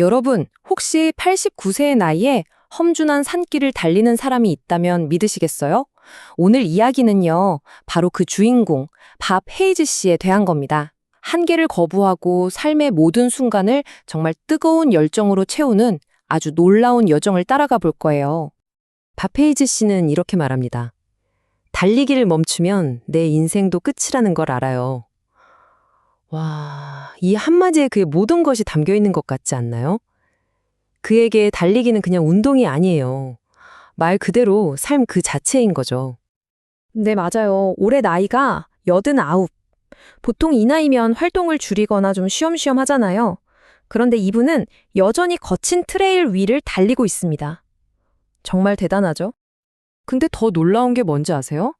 여러분, 혹시 89세의 나이에 험준한 산길을 달리는 사람이 있다면 믿으시겠어요? 오늘 이야기는요, 바로 그 주인공, 밥 헤이즈 씨에 대한 겁니다. 한계를 거부하고 삶의 모든 순간을 정말 뜨거운 열정으로 채우는 아주 놀라운 여정을 따라가 볼 거예요. 밥 헤이즈 씨는 이렇게 말합니다. 달리기를 멈추면 내 인생도 끝이라는 걸 알아요. 와, 이 한마디에 그의 모든 것이 담겨 있는 것 같지 않나요? 그에게 달리기는 그냥 운동이 아니에요. 말 그대로 삶 그 자체인 거죠. 네, 맞아요. 올해 나이가 89. 보통 이 나이면 활동을 줄이거나 좀 쉬엄쉬엄 하잖아요. 그런데 이분은 여전히 거친 트레일 위를 달리고 있습니다. 정말 대단하죠? 근데 더 놀라운 게 뭔지 아세요?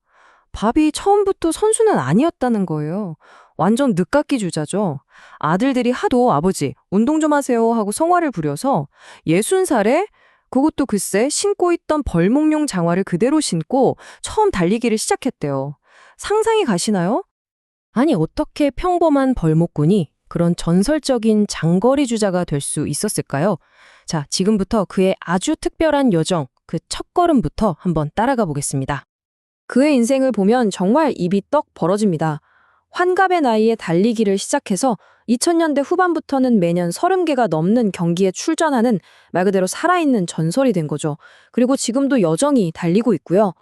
밥이 처음부터 선수는 아니었다는 거예요. 완전 늦깎이 주자죠. 아들들이 하도 아버지, 운동 좀 하세요 하고 성화를 부려서 60살에 그것도 글쎄 신고 있던 벌목용 장화를 그대로 신고 처음 달리기를 시작했대요. 상상이 가시나요? 아니, 어떻게 평범한 벌목꾼이 그런 전설적인 장거리 주자가 될 수 있었을까요? 자, 지금부터 그의 아주 특별한 여정, 그 첫걸음부터 한번 따라가 보겠습니다. 그의 인생을 보면 정말 입이 떡 벌어집니다. 환갑의 나이에 달리기를 시작해서 2000년대 후반부터는 매년 30개가 넘는 경기에 출전하는 말 그대로 살아있는 전설이 된 거죠. 그리고 지금도 여전히 달리고 있고요.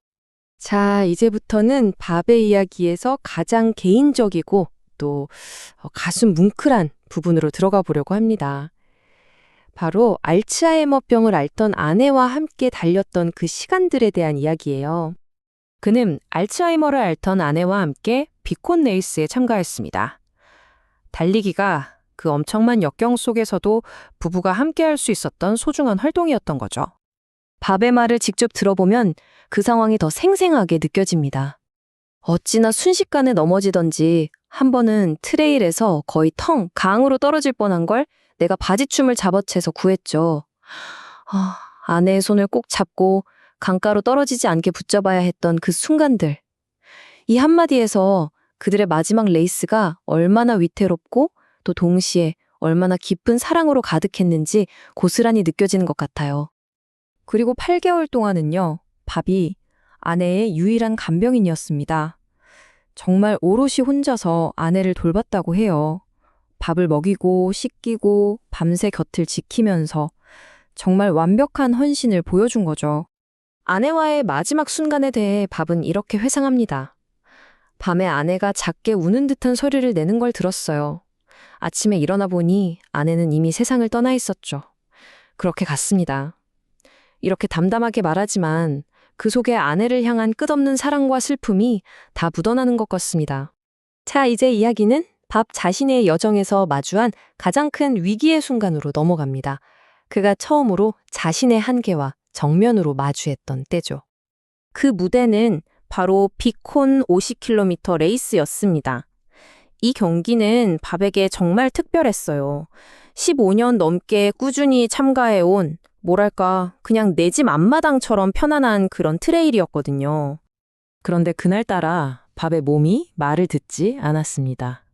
자, 이제부터는 밥의 이야기에서 가장 개인적이고 또 가슴 뭉클한 부분으로 들어가 보려고 합니다. 바로 알츠하이머병을 앓던 아내와 함께 달렸던 그 시간들에 대한 이야기예요. 그는 알츠하이머를 앓던 아내와 함께 비콘 레이스에 참가했습니다. 달리기가 그 엄청난 역경 속에서도 부부가 함께 할 수 있었던 소중한 활동이었던 거죠. 밥의 말을 직접 들어보면 그 상황이 더 생생하게 느껴집니다. 어찌나 순식간에 넘어지던지 한 번은 트레일에서 거의 강으로 떨어질 뻔한 걸 내가 바지춤을 잡아채서 구했죠. 아내의 손을 꼭 잡고 강가로 떨어지지 않게 붙잡아야 했던 그 순간들. 이 한마디에서 그들의 마지막 레이스가 얼마나 위태롭고 또 동시에 얼마나 깊은 사랑으로 가득했는지 고스란히 느껴지는 것 같아요. 그리고 8개월 동안은요, 밥이 아내의 유일한 간병인이었습니다. 정말 오롯이 혼자서 아내를 돌봤다고 해요. 밥을 먹이고 씻기고 밤새 곁을 지키면서 정말 완벽한 헌신을 보여준 거죠. 아내와의 마지막 순간에 대해 밥은 이렇게 회상합니다. 밤에 아내가 작게 우는 듯한 소리를 내는 걸 들었어요. 아침에 일어나 보니 아내는 이미 세상을 떠나 있었죠. 그렇게 갔습니다. 이렇게 담담하게 말하지만 그 속에 아내를 향한 끝없는 사랑과 슬픔이 다 묻어나는 것 같습니다. 자, 이제 이야기는 밥 자신의 여정에서 마주한 가장 큰 위기의 순간으로 넘어갑니다. 그가 처음으로 자신의 한계와 정면으로 마주했던 때죠. 그 무대는 바로 비콘 50km 레이스였습니다. 이 경기는 밥에게 정말 특별했어요. 15년 넘게 꾸준히 참가해온 뭐랄까 그냥 내 집 앞마당처럼 편안한 그런 트레일이었거든요. 그런데 그날따라 밥의 몸이 말을 듣지 않았습니다.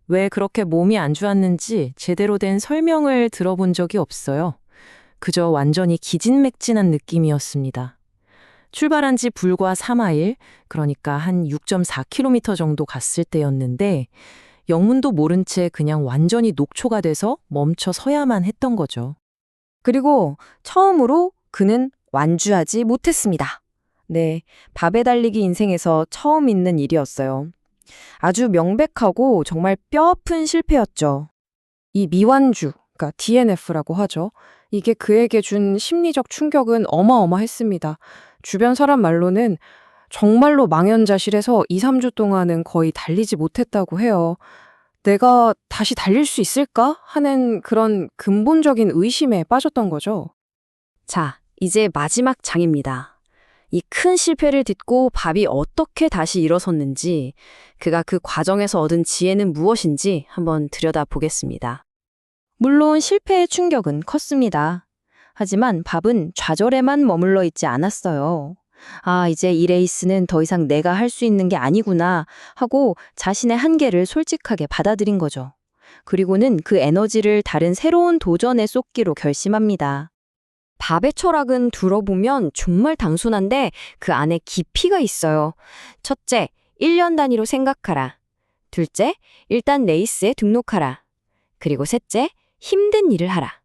왜 그렇게 몸이 안 좋았는지 제대로 된 설명을 들어본 적이 없어요. 그저 완전히 기진맥진한 느낌이었습니다. 출발한 지 불과 3마일, 그러니까 한 6.4km 정도 갔을 때였는데 영문도 모른 채 그냥 완전히 녹초가 돼서 멈춰 서야만 했던 거죠. 그리고 처음으로 그는 완주하지 못했습니다. 네, 밥에 달리기 인생에서 처음 있는 일이었어요. 아주 명백하고 정말 뼈아픈 실패였죠. 이 미완주, 그러니까 DNF라고 하죠. 이게 그에게 준 심리적 충격은 어마어마했습니다. 주변 사람 말로는 정말로 망연자실해서 2, 3주 동안은 거의 달리지 못했다고 해요. 내가 다시 달릴 수 있을까? 하는 그런 근본적인 의심에 빠졌던 거죠. 자, 이제 마지막 장입니다. 이 큰 실패를 딛고 밥이 어떻게 다시 일어섰는지, 그가 그 과정에서 얻은 지혜는 무엇인지 한번 들여다보겠습니다. 물론 실패의 충격은 컸습니다. 하지만 밥은 좌절에만 머물러 있지 않았어요. 이제 이 레이스는 더 이상 내가 할 수 있는 게 아니구나 하고 자신의 한계를 솔직하게 받아들인 거죠. 그리고는 그 에너지를 다른 새로운 도전에 쏟기로 결심합니다. 밥의 철학은 들어보면 정말 단순한데 그 안에 깊이가 있어요. 첫째, 1년 단위로 생각하라. 둘째, 일단 레이스에 등록하라. 그리고 셋째, 힘든 일을 하라.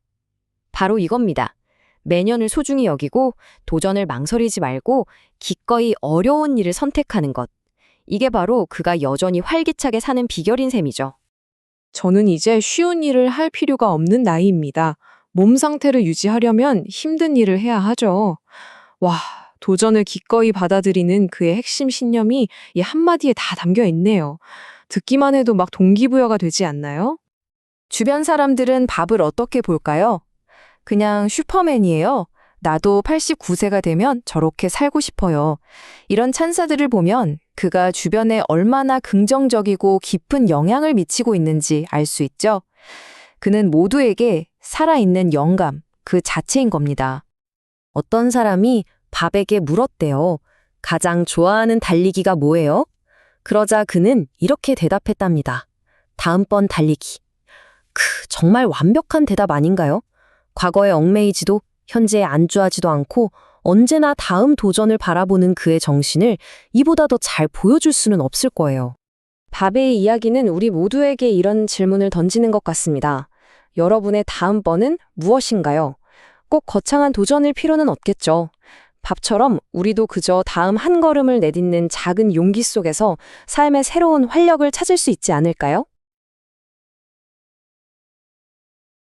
바로 이겁니다. 매년을 소중히 여기고 도전을 망설이지 말고 기꺼이 어려운 일을 선택하는 것. 이게 바로 그가 여전히 활기차게 사는 비결인 셈이죠. 저는 이제 쉬운 일을 할 필요가 없는 나이입니다. 몸 상태를 유지하려면 힘든 일을 해야 하죠. 와, 도전을 기꺼이 받아들이는 그의 핵심 신념이 이 한마디에 다 담겨 있네요. 듣기만 해도 막 동기부여가 되지 않나요? 주변 사람들은 밥을 어떻게 볼까요? 그냥 슈퍼맨이에요. 나도 89세가 되면 저렇게 살고 싶어요. 이런 찬사들을 보면 그가 주변에 얼마나 긍정적이고 깊은 영향을 미치고 있는지 알 수 있죠. 그는 모두에게 살아있는 영감, 그 자체인 겁니다. 어떤 사람이 밥에게 물었대요. 가장 좋아하는 달리기가 뭐예요? 그러자 그는 이렇게 대답했답니다. 다음번 달리기. 정말 완벽한 대답 아닌가요? 과거에 얽매이지도 현재에 안주하지도 않고 언제나 다음 도전을 바라보는 그의 정신을 이보다 더 잘 보여줄 수는 없을 거예요. 밥의 이야기는 우리 모두에게 이런 질문을 던지는 것 같습니다. 여러분의 다음번은 무엇인가요? 꼭 거창한 도전일 필요는 없겠죠. 밥처럼 우리도 그저 다음 한 걸음을 내딛는 작은 용기 속에서 삶의 새로운 활력을 찾을 수 있지 않을까요?